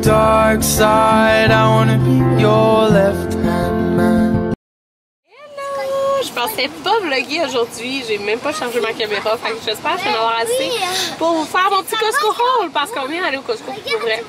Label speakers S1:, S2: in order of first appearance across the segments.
S1: dark side. I wanna be your left-hand man.
S2: Hello! Je pensais pas vlogger aujourd'hui, j'ai même pas chargé ma caméra, fait que j'espère que je vais en avoir assez pour vous faire mon petit Costco haul parce qu'on vient aller au Costco pour vrai.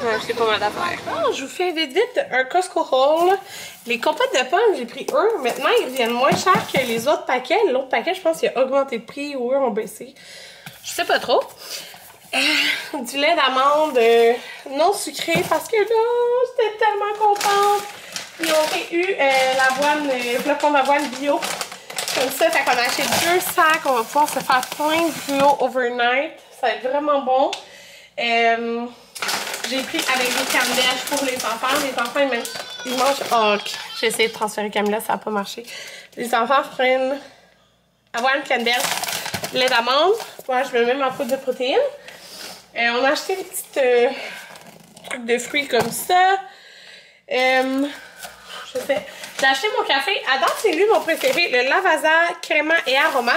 S2: Ouais, j'ai pas mal d'affaires. Oh, je vous fais vite un Costco haul. Les compotes de pommes, j'ai pris eux. Maintenant, ils reviennent moins chers que les autres paquets. L'autre paquet, je pense qu'il a augmenté de prix ou eux ont baissé. Je sais pas trop. Du lait d'amande non sucré parce que là, j'étais tellement contente. Ils ont eu l'avoine, le flocon d'avoine bio. Comme ça, fait qu'on a acheté 2 sacs. On va pouvoir se faire plein de duos overnight. Ça va être vraiment bon. J'ai pris avec des canneberges pour les enfants. Les enfants, ils mangent... Oh, j'ai essayé de transférer Camilla, ça n'a pas marché. Les enfants prennent avoine, canneberge, lait d'amande. Moi, je mets même en poudre de protéines. On a acheté des petites trucs de fruits comme ça. Je sais. J'ai acheté mon café. À date, c'est lui mon préféré. Le Lavazza Créma et Aroma.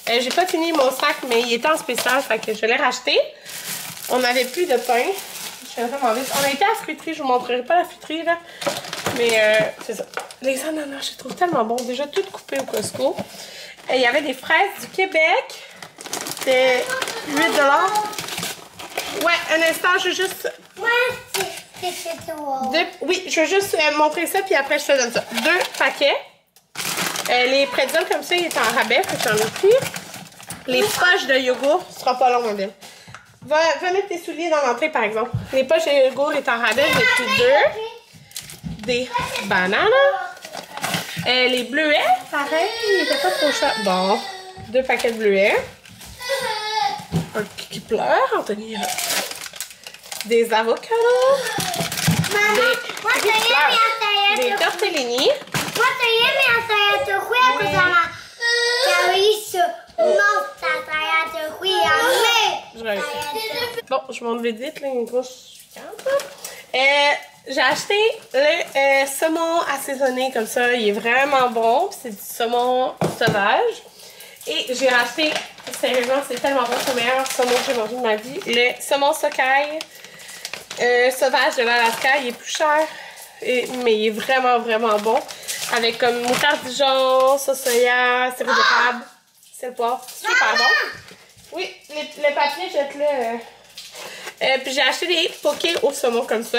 S2: J'ai pas fini mon sac, mais il était en spécial, fait que je l'ai racheté. On n'avait plus de pain. Je suis vraiment vite. On a été à la fruiterie, je vous montrerai pas la fruiterie là. Mais c'est ça. Les ananas, je les trouve tellement bons. Déjà tout coupé au Costco. Il y avait des fraises du Québec. C'était 8 $. Ouais, un instant, je veux juste... Oui, je veux juste montrer ça, puis après je te donne ça. 2 paquets. Les pretzels comme ça, ils étaient en rabais, fait que j'en ai pris. Les poches de yogourt, ce sera pas long, mon belle. Va mettre tes souliers dans l'entrée, par exemple. Les poches de yogourt étaient en rabais, j'ai pris 2. Des bananes. Les bleuets, pareil, ils étaient pas trop chers. Bon, 2 paquets de bleuets. Un qui pleure, Anthony. Des avocados. Des tortellini. Bon, je m'en vais vite, là, une grosse j'ai acheté le saumon assaisonné comme ça, il est vraiment bon, c'est du saumon sauvage. Et j'ai racheté, sérieusement, c'est tellement bon, c'est le meilleur saumon que j'ai mangé de ma vie. Le saumon socaille sauvage de l'Alaska, il est plus cher, mais il est vraiment, vraiment bon. Avec comme moutarde Dijon, sauce soya, sirop d'érable, c'est le poivre, super bon. Oui, le papier, jette-le. Puis j'ai acheté des pokés au saumon comme ça.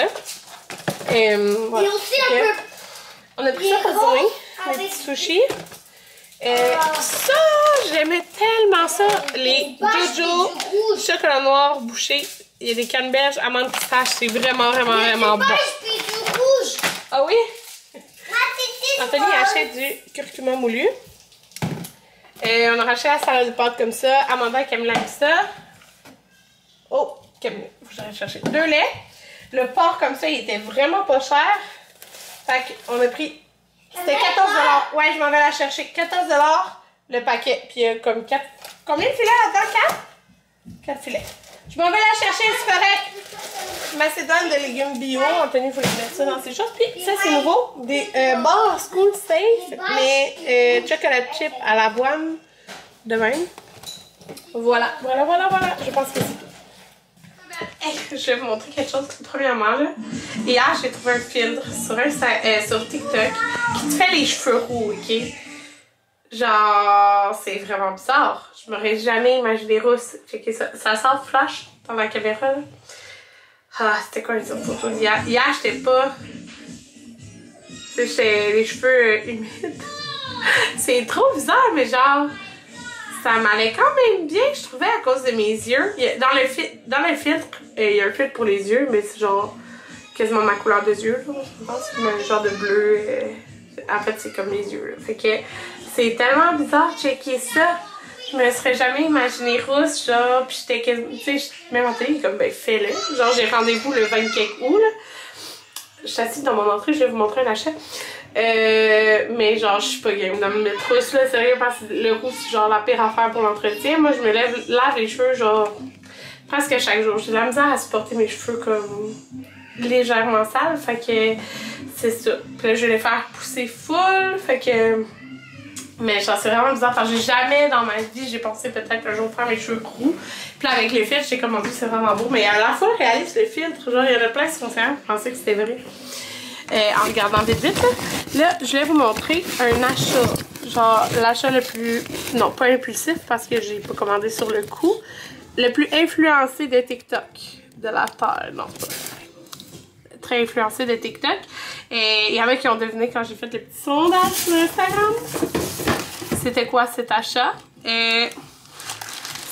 S2: Voilà. On a pris ça pour dîner, les petits sushis. Ça, j'aimais tellement ça. Les Jojo chocolat noir bouché. Il y a des canneberges, amandes pistache. C'est vraiment, vraiment, vraiment bon. Ah oui? Anthony achète du curcuma moulu. On a racheté la salade de pâtes comme ça. Amanda et Camilla aiment ça. Oh, Camilla, faut que j'aille chercher 2 laits. Le porc comme ça, il était vraiment pas cher. Fait qu'on a pris... C'était 14 $. Ouais, je m'en vais la chercher. 14 $ le paquet. Puis il y a comme 4... Combien de filets là-dedans? 4? 4 filets. Je m'en vais la chercher, c'est correct. Macédoine de légumes bio. Anthony, il faut les mettre ça dans ses choses. Puis ça, c'est nouveau. Des bars School Safe, mais chocolate chip à l'avoine. De même. Voilà. Je pense que c'est tout. Je vais vous montrer quelque chose. Premièrement, là, hier, j'ai trouvé un filtre sur TikTok qui te fait les cheveux roux, ok? Genre, c'est vraiment bizarre. Je m'aurais jamais imaginé rousse. Checkez ça. Ça sort flash dans la caméra, là. Ah, c'était quoi les autres photos d'hier? Hier, j'étais pas... J'étais les cheveux humides. C'est trop bizarre, mais genre... Ça m'allait quand même bien, je trouvais, à cause de mes yeux. Dans le filtre, il y a un filtre pour les yeux, mais c'est genre quasiment ma couleur de yeux. Là, je pense, c'est un genre de bleu. En fait, c'est comme les yeux. Là. Fait que c'est tellement bizarre de checker ça. Je me serais jamais imaginé rousse, genre, pis j'étais quasiment... Tu sais, même en télé, comme, ben, fais-le. Genre, j'ai rendez-vous le 24 août, là. Je suis assise dans mon entrée, je vais vous montrer un achat. Mais genre, je suis pas game de me mettre rousse là, sérieux, parce que le rouge, c'est genre la pire affaire pour l'entretien. Moi, je me lave les cheveux, genre, presque chaque jour. J'ai de la misère à supporter mes cheveux comme légèrement sales, fait que c'est ça. Puis là, je vais les faire pousser full, fait que Mais genre, c'est vraiment bizarre parce que jamais dans ma vie j'ai pensé peut-être un jour faire mes cheveux roux. Puis là, avec les filtres, j'ai comme mon Dieu, c'est vraiment beau. Mais à la fois réaliste le filtre, genre il y en a plein qui sont sérieux, je pensais que c'était vrai. En regardant vite vite, là, je vais vous montrer un achat. Genre l'achat le plus, non pas impulsif parce que j'ai pas commandé sur le coup, le plus influencé de TikTok de la terre, non pas. Très influencé de TikTok. Et il y en a qui ont deviné quand j'ai fait le petit sondage sur Instagram. C'était quoi cet achat? C'est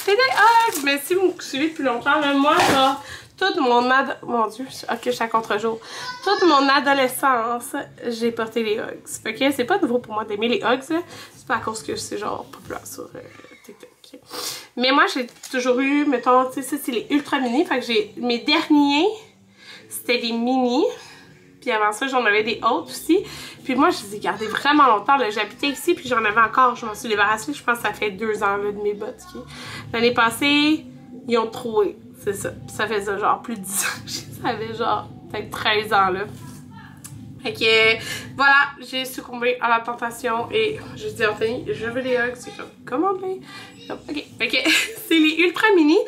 S2: des Uggs! Mais si vous me suivez depuis longtemps, là, moi, genre, toute mon mon Dieu, ok, je suis à contre-jour. Toute mon adolescence, j'ai porté les Uggs. Fait que c'est pas nouveau pour moi d'aimer les Uggs. C'est pas à cause que c'est genre populaire sur TikTok. Mais moi, j'ai toujours eu, mettons, tu sais, ça c'est les ultra mini. Fait que j'ai mes derniers, c'était des mini. Puis avant ça, j'en avais des hautes aussi. Puis moi, je les ai gardés vraiment longtemps. J'habitais ici, puis j'en avais encore. Je m'en suis débarrassée. Je pense que ça fait 2 ans là, de mes bottes. Okay? L'année passée, ils ont troué. C'est ça. Puis ça faisait genre plus de 10 ans. Ça avait genre peut-être 13 ans là. Fait que voilà, j'ai succombé à la tentation. Et je dis à Anthony, je veux les Uggs. C'est comme, commandez. Ok. Fait que c'est les ultra mini.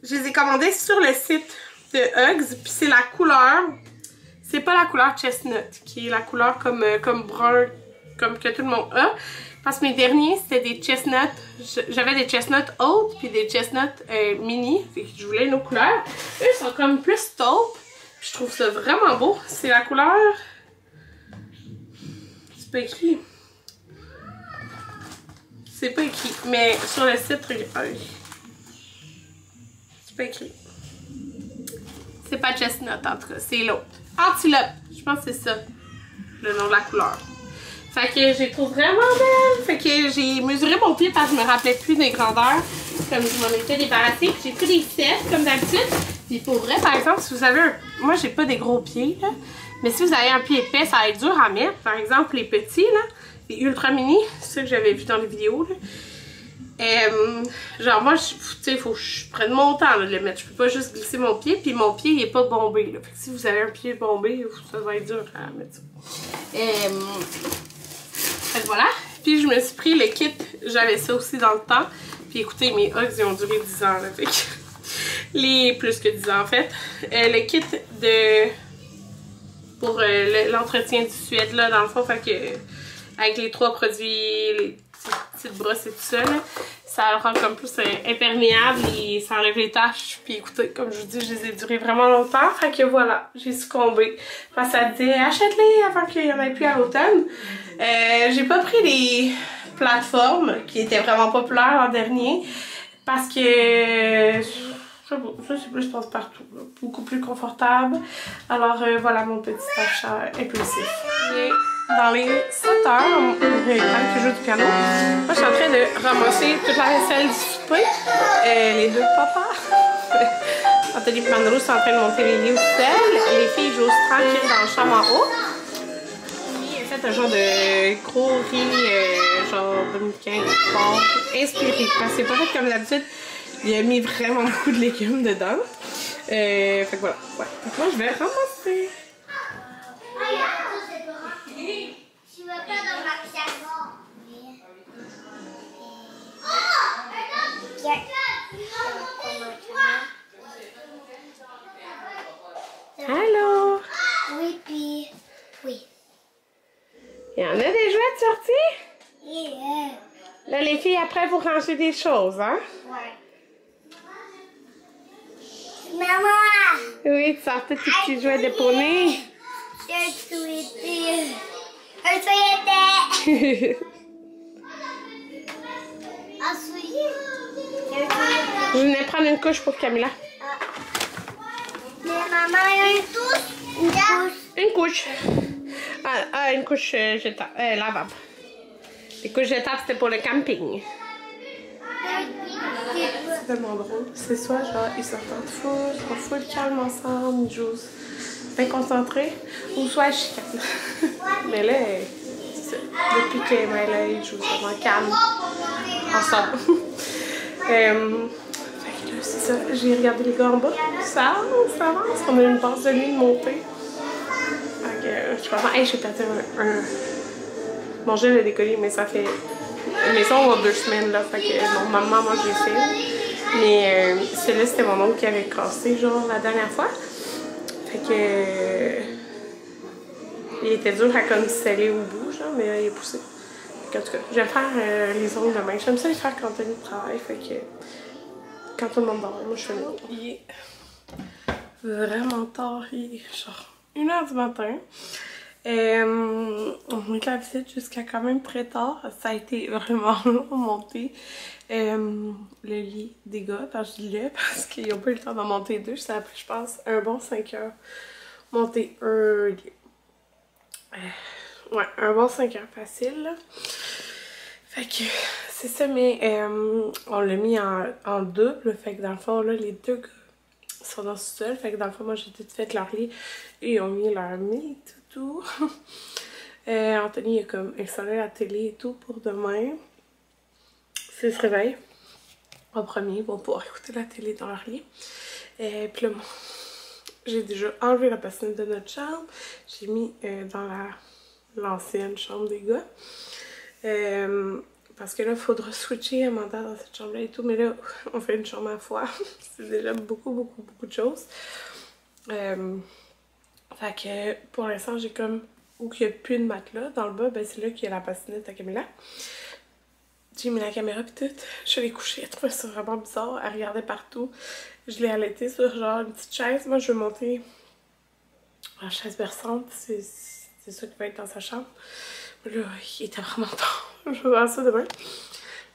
S2: Je les ai commandés sur le site de Uggs. Puis c'est la couleur. C'est pas la couleur chestnut, qui est la couleur comme brun, comme que tout le monde a. Parce que mes derniers, c'était des chestnuts. J'avais des chestnuts hautes, puis des chestnuts mini. Fait que je voulais une autre couleur. Eux sont comme plus taupe. Je trouve ça vraiment beau. C'est la couleur... C'est pas écrit. C'est pas écrit. Mais sur le site, regarde. C'est pas écrit. C'est pas chestnut en tout cas, c'est l'autre. Antilope, je pense que c'est ça, le nom de la couleur. Fait que je les trouve vraiment belles. Fait que j'ai mesuré mon pied parce que je me rappelais plus des grandeurs, comme je m'en étais débarrassée. J'ai pris des 7 comme d'habitude. Puis pour vrai, par exemple, si vous avez un... Moi, j'ai pas des gros pieds, là. Mais si vous avez un pied épais, ça va être dur à mettre. Par exemple, les petits, là, les ultra mini, c'est ça que j'avais vu dans les vidéos, là. Genre moi, tu sais, il faut que je prenne mon temps là, de le mettre. Je peux pas juste glisser mon pied, puis mon pied il est pas bombé. Là. Fait que si vous avez un pied bombé, ça va être dur à mettre ça. Fait que voilà. Puis je me suis pris le kit, j'avais ça aussi dans le temps. Puis écoutez, mes Uggs ils ont duré 10 ans. Là, fait que les plus que 10 ans en fait. Le kit de pour l'entretien du suède là, dans le fond, fait que avec les 3 produits, les petites brosses et tout ça, là, ça le rend comme plus imperméable et ça enlève les taches. Puis écoutez, comme je vous dis, je les ai durés vraiment longtemps. Fait que voilà, j'ai succombé. Parce que ça disait achète-les avant qu'il y en ait plus à l'automne. J'ai pas pris les plateformes qui étaient vraiment populaires l'an dernier. Parce que ça c'est plus passe-partout, beaucoup plus confortable. Alors voilà mon petit achat impulsif. Et dans les 7 heures, quand je joue du piano, moi je suis en train de ramasser toute la vaisselle du souper. Les 2 papas. Anthony et Manro sont en train de monter les lits au sel. Les filles jouent tranquilles dans la chambre en haut. J'ai fait un genre de gros riz, genre dominicain, fort, inspiré. Parce que c'est pas fait comme d'habitude. Il a mis vraiment beaucoup de légumes dedans. Fait que voilà. Ouais. Donc moi je vais ramasser.
S3: Tu vas pas dans ma pièce.
S2: Allô?
S3: Oui, puis... Oui.
S2: Il y en a des jouets sortis?
S3: Yeah.
S2: Là, les filles, après, vous rangez des choses, hein?
S3: Ouais. Maman!
S2: Oui, tu sortais tes petits jouets de poney.
S3: J'ai souhaité. Un souhaité. Un souhaité.
S2: Je venais prendre une couche pour Camilla.
S3: Mais maman, il y a une touche. Une couche.
S2: Une couche. Une couche jetable, lavable. Les couches jetables, c'était pour le camping. C'est tellement drôle. C'est soit genre, ils sortent en full, ils sont full calme ensemble, ils jouent bien concentrés, ou soit ils chicanent. Mais là, depuis que là, ils jouent vraiment calme ensemble. Fait que là, c'est ça. J'ai regardé les gars en bas. Ça avance. On a une base de nuit de montée. Fait que je suis vraiment... Hey, j'ai perdu un... Mon gel a décollé, mais ça fait maison en 2 semaines, là. Fait que normalement, moi, j'ai fait. Mais celui-là, c'était mon oncle qui avait cassé, genre, la dernière fois. Fait que... il était dur à comme sceller au bout, genre, mais il est poussé. En tout cas, je vais faire les ongles demain. J'aime ça les faire quand Anthony travaille, fait que quand tout le monde dort, moi je fais les ongles. Il est vraiment tard, il est genre 1h du matin. On est la visite jusqu'à quand même très tard. Ça a été vraiment long à monter le lit des gars. Quand je dis le, parce qu'ils n'ont pas eu le temps d'en monter 2. Ça a pris, je pense, un bon 5 heures monter un lit. Ouais, un bon 5 heures facile, là. Fait que c'est ça, mais on l'a mis en double. Fait que dans le fond, là, les 2 gars sont dans le sous-sol. Fait que dans le fond, moi, j'ai tout fait leur lit. Et ils ont mis leur mini toutou. Anthony a comme installé la télé et tout pour demain. S'ils se réveillent, en premier, ils vont pouvoir écouter la télé dans leur lit. Puis là, j'ai déjà enlevé la bassine de notre chambre. J'ai mis dans l'ancienne chambre des gars. Parce que là, il faudra switcher Amanda dans cette chambre-là et tout. Mais là, on fait une chambre à fois. C'est déjà beaucoup de choses. Fait que pour l'instant, j'ai comme... où il n'y a plus de matelas dans le bas, ben c'est là qu'il y a la bassinette à Camilla. J'ai mis la caméra pis tout. Je suis allée coucher, elle trouvait ça vraiment bizarre. Elle regardait partout. Je l'ai allaitée sur genre une petite chaise. Moi, je veux monter en chaise berçante. C'est ça qui va être dans sa chambre. Là, il était vraiment tard. Je vais voir ça demain.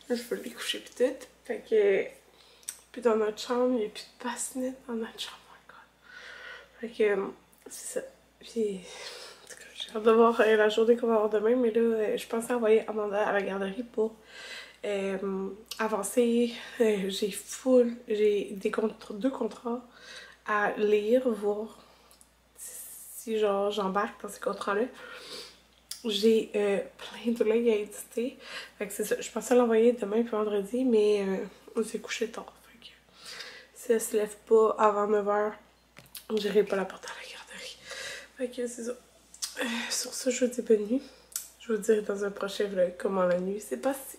S2: Là, je veux les coucher pis tout. Fait que... Puis dans notre chambre, il n'y a plus de bassinette dans notre chambre encore. Fait que... c'est ça. Puis... j'ai hâte de voir la journée qu'on va avoir demain, mais là, je pensais envoyer Amanda à la garderie pour avancer. J'ai 2 contrats à lire, voir si genre j'embarque dans ces contrats-là. J'ai plein de livres à éditer. Fait que c'est ça. Je pensais l'envoyer demain puis vendredi, mais on s'est couché tard. Fait que si elle se lève pas avant 9h, j'irai pas la porter à la garderie. Fait que c'est ça. Sur ça, je vous dis bonne nuit. Je vous dirai dans un prochain vlog comment la nuit s'est passée.